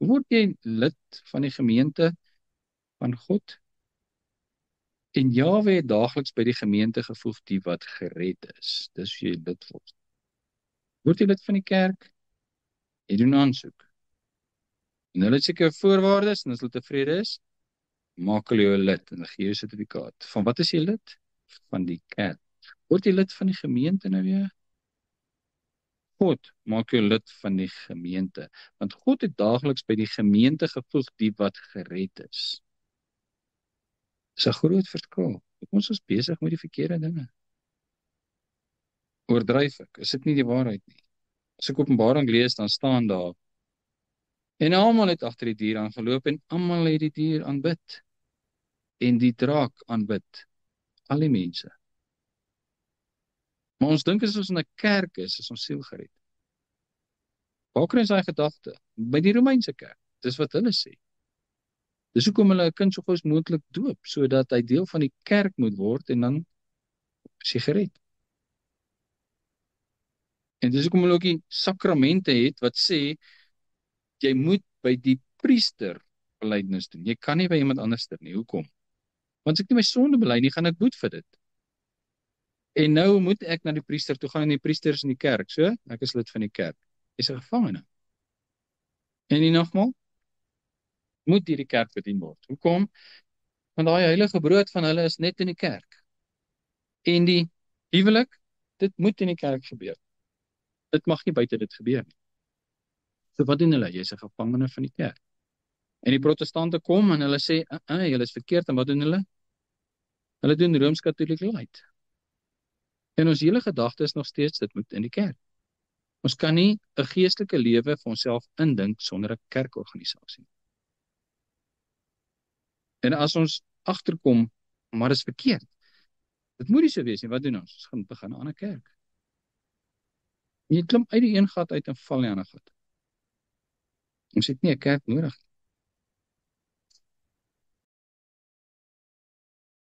Word jy lid van die gemeente van God? En Jahwe het daagliks by die gemeente gevoeg die wat gered is. Dis wie jy lid word. Word jy lid van die kerk? Jy doen aansoek. En hulle het sekere voorwaardes, en as hulle tevrede is, maak hulle jou 'n lid, en hulle gee jou 'n sertifikaat. Van wat is jy lid? Van die kerk. Word jy lid van die gemeente nou weer? God maak jou lid van die gemeente, want God het daagliks by die gemeente gevoeg die wat gered is. Dis 'n groot verskil. Ons is besig met die verkeerde dinge. Oordryf ek? Is dit nie die waarheid nie? As ek Openbaring lees, dan staan daar, en almal het agter die dier aangeloop, en almal het die dier aanbid, en die draak aanbid, al die mense. Maar ons dink as ons in 'n kerk is ons siel gered. Waar kry ons daai gedagte? By die Romeinse kerk. Dis wat hulle sê. Dis hoekom hulle 'n kind so gou as moontlik doop, sodat hy deel van die kerk moet word, en dan is hy gered. En dis hoekom hulle ook die sakramente het, wat sê, jy moet by die priester belydenis doen. Jy kan nie by iemand anders doen nie. Hoekom? Want as ek nie my sonde bely nie, gaan ek boet vir dit. En nou moet ek na die priester toe gaan, en die priester is in die kerk, so, ek is lid van die kerk. Jy's 'n gevangene. En nie nogmaal, moet hierdie kerk bedien word. Hoekom? Want daai heilige brood van hulle is net in die kerk. En die huwelik, dit moet in die kerk gebeur. Dit mag nie buite dit gebeur nie. So wat doen hulle? Jy's 'n gevangene van die kerk. En die protestante kom en hulle sê, julle is verkeerd, en wat doen hulle? Hulle doen Rooms-Katholiek light. En ons hele gedagte is nog steeds, dit moet in die kerk. Ons kan nie 'n geestelike lewe vir onsself indink sonder 'n kerkorganisasie. En as ons agterkom, maar dis verkeerd. Dit moet nie so wees nie. Wat doen ons? Ons gaan begin 'n ander kerk. En jy klim uit die een gat uit en val in die ander gat. Ons het nie 'n kerk nodig nie.